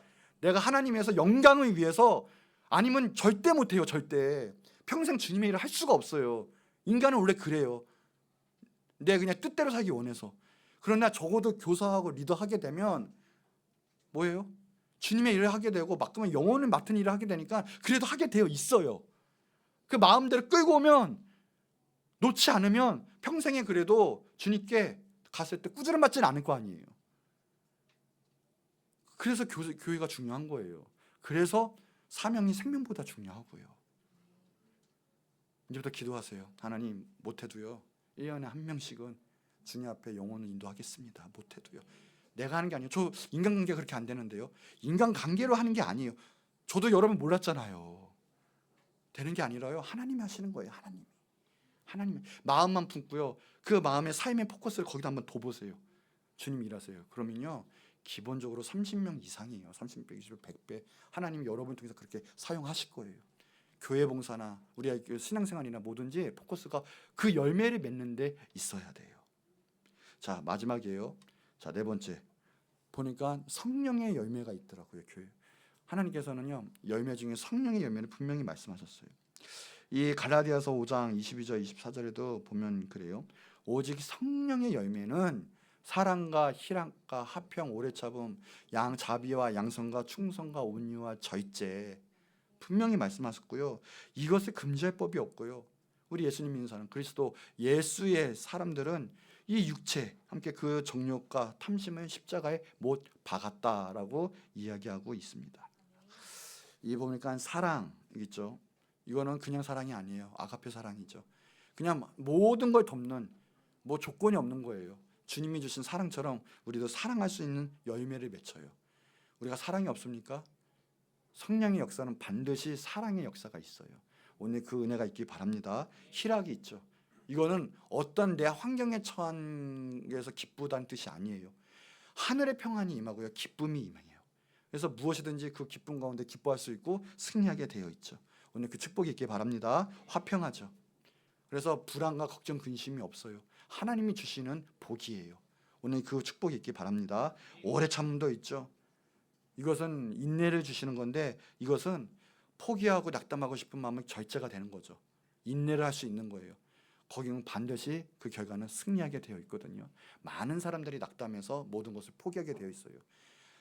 내가 하나님에서 영광을 위해서, 아니면 절대 못해요. 절대. 평생 주님의 일을 할 수가 없어요. 인간은 원래 그래요. 내 그냥 뜻대로 살기 원해서. 그러나 적어도 교사하고 리더하게 되면 뭐예요? 주님의 일을 하게 되고, 맡으면 영혼을 맡은 일을 하게 되니까 그래도 하게 되어 있어요. 그 마음대로 끌고 오면, 놓지 않으면 평생에 그래도 주님께 갔을 때 꾸지람 받지는 않을 거 아니에요. 그래서 교회가 중요한 거예요. 그래서 사명이 생명보다 중요하고요. 이제부터 기도하세요. 하나님, 못해도요 1년에 한 명씩은 주님 앞에 영혼을 인도하겠습니다. 못해도요. 내가 하는 게 아니에요. 저 인간관계가 그렇게 안 되는데요. 인간관계로 하는 게 아니에요. 저도 여러분 몰랐잖아요. 되는 게 아니라요, 하나님이 하시는 거예요. 하나님이 마음만 품고요, 그 마음의 삶의 포커스를 거기다 한번 둬보세요. 주님 일하세요. 그러면요, 기본적으로 30명 이상이에요. 30배, 20배, 100배 하나님이 여러분을 통해서 그렇게 사용하실 거예요. 교회 봉사나 우리 신앙생활이나 뭐든지 포커스가 그 열매를 맺는 데 있어야 돼요. 자, 마지막이에요. 자, 네 번째 보니까 성령의 열매가 있더라고요. 교회 하나님께서는요, 열매 중에 성령의 열매를 분명히 말씀하셨어요. 이 갈라디아서 5장 22절 24절에도 보면 그래요. 오직 성령의 열매는 사랑과 희락과 화평, 오래 참음, 자비와 양선과 충성과 온유와 절제, 분명히 말씀하셨고요. 이것을 금지할 법이 없고요. 우리 예수님 믿는 사람, 그리스도 예수의 사람들은 이 육체 함께 그 정욕과 탐심을 십자가에 못 박았다라고 이야기하고 있습니다. 이 보니까 사랑 있죠. 이거는 그냥 사랑이 아니에요. 아가페 사랑이죠. 그냥 모든 걸 덮는, 뭐 조건이 없는 거예요. 주님이 주신 사랑처럼 우리도 사랑할 수 있는 열매를 맺혀요. 우리가 사랑이 없습니까? 성령의 역사는 반드시 사랑의 역사가 있어요. 오늘 그 은혜가 있기 바랍니다. 희락이 있죠. 이거는 어떤 내 환경에 처한 데서 기쁘다는 뜻이 아니에요. 하늘의 평안이 임하고요, 기쁨이 임해요. 그래서 무엇이든지 그 기쁨 가운데 기뻐할 수 있고 승리하게 되어 있죠. 오늘 그 축복이 있기 바랍니다. 화평하죠. 그래서 불안과 걱정, 근심이 없어요. 하나님이 주시는 복이에요. 오늘 그 축복이 있기 바랍니다. 오래 참음도 있죠. 이것은 인내를 주시는 건데, 이것은 포기하고 낙담하고 싶은 마음은 절제가 되는 거죠. 인내를 할 수 있는 거예요. 거기는 반드시 그 결과는 승리하게 되어 있거든요. 많은 사람들이 낙담해서 모든 것을 포기하게 되어 있어요.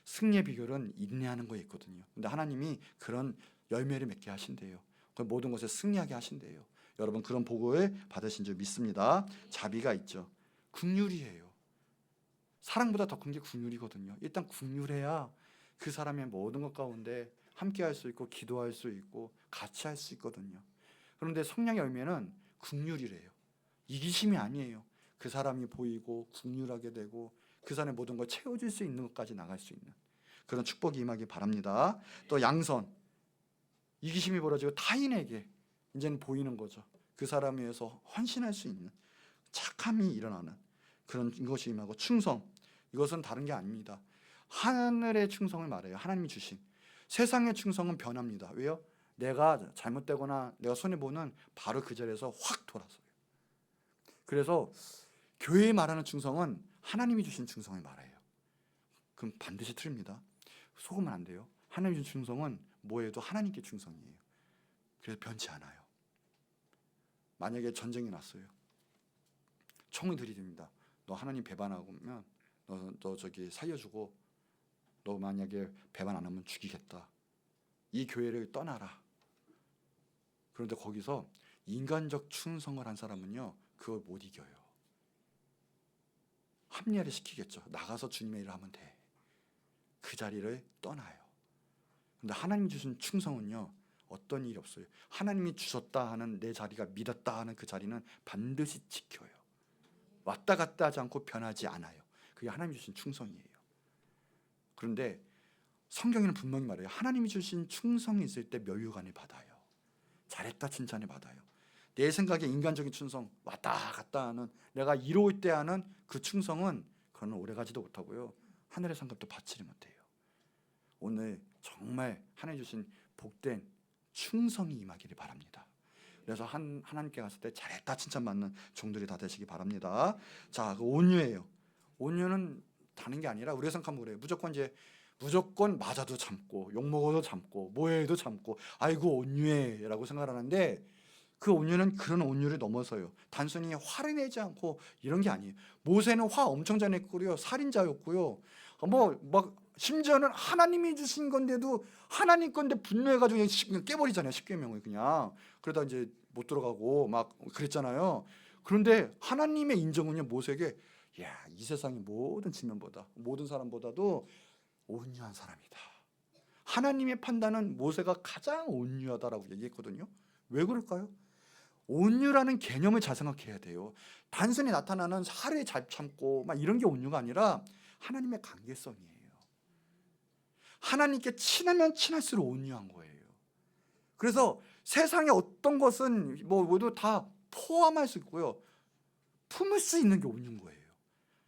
승리의 비결은 인내하는 거에 있거든요. 근데 하나님이 그런 열매를 맺게 하신대요. 그 모든 것에 승리하게 하신대요. 여러분 그런 복을 받으신 줄 믿습니다. 자비가 있죠. 긍휼이에요. 사랑보다 더 큰 게 긍휼이거든요. 일단 긍휼해야 그 사람의 모든 것 가운데 함께 할 수 있고 기도할 수 있고 같이 할 수 있거든요. 그런데 성령의 열매는 긍휼이래요. 이기심이 아니에요. 그 사람이 보이고 긍휼하게 되고 그 사람의 모든 걸 채워줄 수 있는 것까지 나갈 수 있는 그런 축복이 임하기 바랍니다. 또 양선, 이기심이 벌어지고 타인에게 이제는 보이는 거죠. 그 사람에 의해서 헌신할 수 있는 착함이 일어나는 그런 것이 임하고 충성, 이것은 다른 게 아닙니다. 하늘의 충성을 말해요. 하나님이 주신. 세상의 충성은 변합니다. 왜요? 내가 잘못되거나 내가 손해보는 바로 그 자리에서 확 돌아서요. 그래서 교회에 말하는 충성은 하나님이 주신 충성을 말해요. 그럼 반드시 틀립니다. 속으면 안 돼요. 하나님이 주신 충성은 뭐해도 하나님께 충성이에요. 그래서 변치 않아요. 만약에 전쟁이 났어요. 총을 들이댑니다. 너 하나님 배반하면 너 저기 살려주고 너 만약에 배반 안 하면 죽이겠다. 이 교회를 떠나라. 그런데 거기서 인간적 충성을 한 사람은요, 그걸 못 이겨요. 합리화를 시키겠죠. 나가서 주님의 일을 하면 돼. 그 자리를 떠나요. 근데 하나님 주신 충성은요, 어떤 일이 없어요. 하나님이 주셨다 하는 내 자리가 믿었다 하는 그 자리는 반드시 지켜요. 왔다 갔다 하지 않고 변하지 않아요. 그게 하나님 주신 충성이에요. 그런데 성경에는 분명히 말해요. 하나님이 주신 충성이 있을 때 멸류관을 받아요. 잘했다 칭찬을 받아요. 내 생각에 인간적인 충성, 왔다 갔다 하는, 내가 이로울 때 하는 그 충성은 그건 오래가지도 못하고요, 하늘의 상급도 받지를 못해요. 오늘 정말 하나님 주신 복된 충성이 임하기를 바랍니다. 그래서 하나님께 갔을 때 잘했다 칭찬받는 종들이 다 되시기 바랍니다. 자, 그 온유예요. 온유는 다른 게 아니라 우리가 생각하면 그래요. 무조건 맞아도 참고 욕먹어도 참고 뭐해도 참고 아이고 온유해라고 생각하는데, 그 온유는 그런 온유를 넘어서요. 단순히 화를 내지 않고 이런 게 아니에요. 모세는 화 엄청 잘 냈고요, 살인자였고요. 막 심지어는 하나님이 주신 건데도 하나님 건데 분노해가지고 그냥 깨버리잖아요. 십계명을 그냥. 그러다 이제 못 들어가고 막 그랬잖아요. 그런데 하나님의 인정은요, 모세에게 이 세상의 모든 측면보다 모든 사람보다도 온유한 사람이다. 하나님의 판단은 모세가 가장 온유하다라고 얘기했거든요. 왜 그럴까요? 온유라는 개념을 잘 생각해야 돼요. 단순히 나타나는 살을 잘 참고 막 이런 게 온유가 아니라 하나님의 관계성이에요. 하나님께 친하면 친할수록 온유한 거예요. 그래서 세상의 어떤 것은 모두 다 포함할 수 있고요, 품을 수 있는 게 온유인 거예요.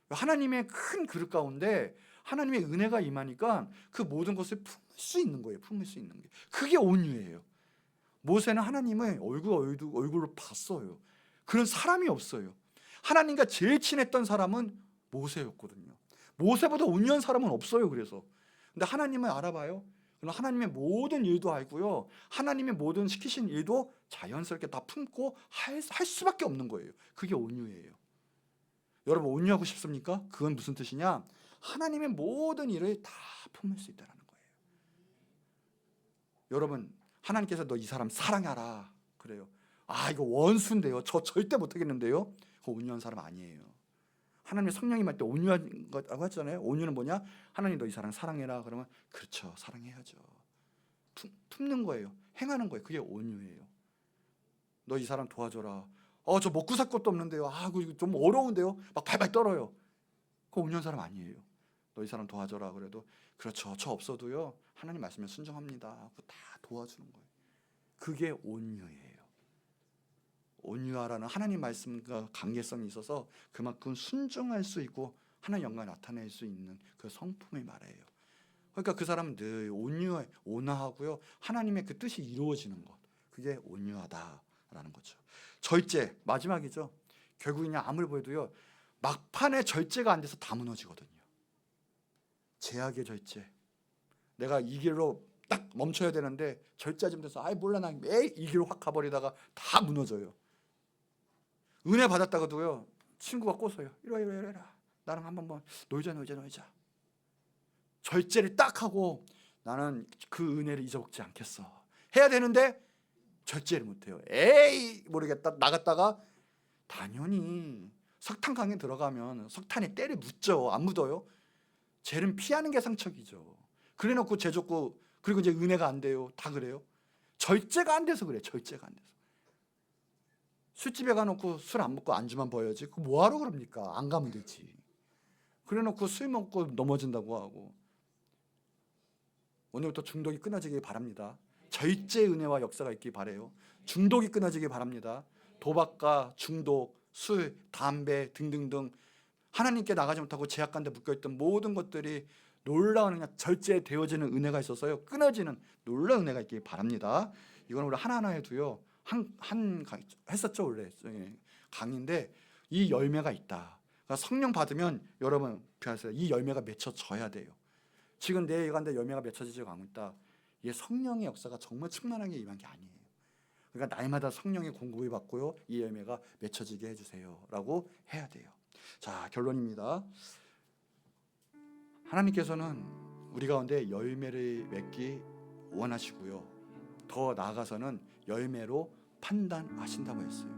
하나님의 큰 그릇 가운데 하나님의 은혜가 임하니까 그 모든 것을 품을 수 있는 거예요. 품을 수 있는 게. 그게 온유예요. 모세는 하나님을 얼굴로 봤어요. 그런 사람이 없어요. 하나님과 제일 친했던 사람은 모세였거든요. 모세보다 온유한 사람은 없어요. 그래서 근데 하나님을 알아봐요. 그럼 하나님의 모든 일도 알고요, 하나님의 모든 시키신 일도 자연스럽게 다 품고 할 수밖에 없는 거예요. 그게 온유예요. 여러분 온유하고 싶습니까? 그건 무슨 뜻이냐? 하나님의 모든 일을 다 품을 수 있다는 거예요. 여러분 하나님께서 너 이 사람 사랑하라 그래요. 이거 원수인데요, 저 절대 못하겠는데요. 그거 온유한 사람 아니에요. 하나님의 성령이 임할 때 온유한 거라고 했잖아요. 온유는 뭐냐? 하나님 너 이 사람 사랑해라 그러면 그렇죠, 사랑해야죠. 품는 거예요. 행하는 거예요. 그게 온유예요. 너 이 사람 도와줘라. 저 먹고 살 것도 없는데요. 그거 좀 어려운데요. 막 발발 떨어요. 그거 온유한 사람 아니에요. 너 이 사람 도와줘라 그래도 그렇죠, 저 없어도요 하나님 말씀에 순종합니다. 그거 다 도와주는 거예요. 그게 온유예요. 온유하라는 하나님 말씀과 관계성이 있어서 그만큼 순종할 수 있고 하나님 영광을 나타낼 수 있는 그 성품을 말해요. 그러니까 그 사람은 늘 온화하고요, 하나님의 그 뜻이 이루어지는 것, 그게 온유하다라는 거죠. 절제, 마지막이죠. 결국 그냥 아무리 보여도요, 막판에 절제가 안 돼서 다 무너지거든요. 제약의 절제. 내가 이 길로 딱 멈춰야 되는데 절제하지 못해서 몰라 나 매일 이 길로 확 가버리다가 다 무너져요. 은혜 받았다가도요, 친구가 꼬서요. 이리 와 나랑 한번 놀자. 절제를 딱 하고 나는 그 은혜를 잊어먹지 않겠어 해야 되는데 절제를 못해요. 에이 모르겠다 나갔다가 당연히 석탄강에 들어가면 석탄에 때를 묻죠. 안 묻어요? 죄는 피하는 게 상책이죠. 그래놓고 죄 졌고 그리고 이제 은혜가 안 돼요. 다 그래요. 절제가 안 돼서 그래. 절제가 안 돼서. 술집에 가놓고 술 안 먹고 안주만 보여야지. 그 뭐하러 그럽니까? 안 가면 되지. 그래놓고 술 먹고 넘어진다고 하고. 오늘부터 중독이 끊어지길 바랍니다. 절제 은혜와 역사가 있길 바래요. 중독이 끊어지길 바랍니다. 도박과 중독, 술, 담배 등등등 하나님께 나가지 못하고 제약 가운데 묶여있던 모든 것들이 놀라운 그냥 절제되어지는 은혜가 있어서요 끊어지는 놀라운 은혜가 있길 바랍니다. 이건 우리 하나하나 해도요 한 했었죠 원래 강의인데 이 열매가 있다. 그러니까 성령 받으면 여러분 이 열매가 맺혀져야 돼요. 지금 내 가운데 열매가 맺혀지지 않고 있다. 이게 성령의 역사가 정말 충만하게 임한 게 아니에요. 그러니까 날마다 성령의 공급을 받고요 이 열매가 맺혀지게 해주세요 라고 해야 돼요. 자 결론입니다. 하나님께서는 우리 가운데 열매를 맺기 원하시고요 더 나아가서는 열매로 판단하신다고 했어요.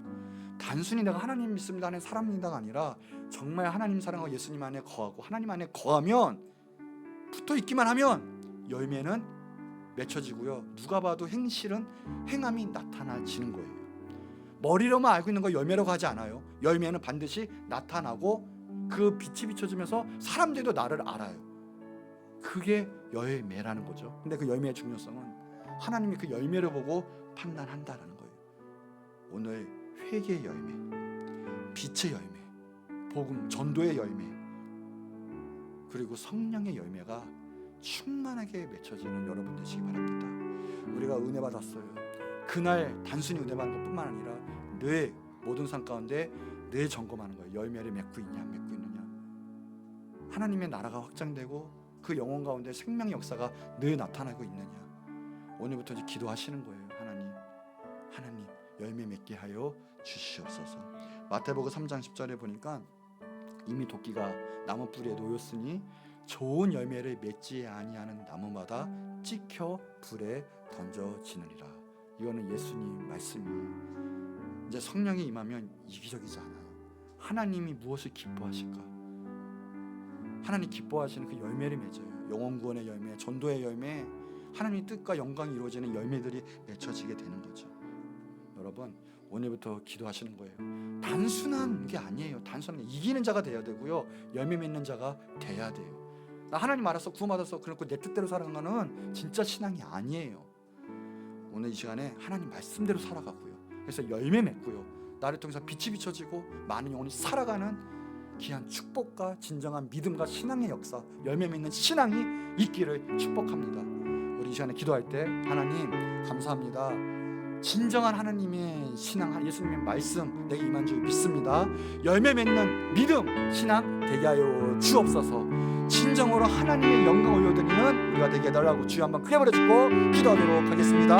단순히 내가 하나님 믿습니다 하는 사람 믿다가 아니라 정말 하나님 사랑하고 예수님 안에 거하고 하나님 안에 거하면 붙어 있기만 하면 열매는 맺혀지고요 누가 봐도 행실은 행함이 나타나지는 거예요. 머리로만 알고 있는 거 열매라고 하지 않아요. 열매는 반드시 나타나고 그 빛이 비춰지면서 사람들도 나를 알아요. 그게 열매라는 거죠. 근데 그 열매의 중요성은 하나님이 그 열매를 보고 판단한다라는 거예요. 오늘 회개의 열매, 빛의 열매, 복음, 전도의 열매, 그리고 성령의 열매가 충만하게 맺혀지는 여러분 되시기 바랍니다. 우리가 은혜 받았어요. 그날 단순히 은혜 받는 것뿐만 아니라 늘 모든 삶 가운데 늘 점검하는 거예요. 열매를 맺고 있냐 안 맺고 있느냐. 하나님의 나라가 확장되고 그 영혼 가운데 생명의 역사가 늘 나타나고 있느냐. 오늘부터 이제 기도하시는 거예요. 하나님 열매 맺게 하여 주시옵소서. 마태복음 3장 10절에 보니까 이미 도끼가 나무 뿌리에 놓였으니 좋은 열매를 맺지 아니하는 나무마다 찍혀 불에 던져지느니라. 이거는 예수님 말씀이에요. 이제 성령이 임하면 이기적이지 않아요. 하나님이 무엇을 기뻐하실까? 하나님 기뻐하시는 그 열매를 맺어요. 영혼 구원의 열매, 전도의 열매, 하나님의 뜻과 영광이 이루어지는 열매들이 맺혀지게 되는 거죠. 여러분 오늘부터 기도하시는 거예요. 단순한 게 아니에요. 단순한 이기는 자가 돼야 되고요 열매 맺는 자가 돼야 돼요. 나 하나님 알아서 구원받아서 그렇고 내 뜻대로 살아가는 진짜 신앙이 아니에요. 오늘 이 시간에 하나님 말씀대로 살아가고요 그래서 열매 맺고요 나를 통해서 빛이 비춰지고 많은 영혼이 살아가는 귀한 축복과 진정한 믿음과 신앙의 역사, 열매 맺는 신앙이 있기를 축복합니다. 우리 이 시간에 기도할 때 하나님 감사합니다. 진정한 하나님의 신앙, 예수님의 말씀 내게 임한 줄 믿습니다. 열매 맺는 믿음, 신앙 되게 하여 주옵소서. 진정으로 하나님의 영광을 올려드리는 우리가 되게 해달라고 주여 한번 크게 부르짖고 기도하도록 하겠습니다.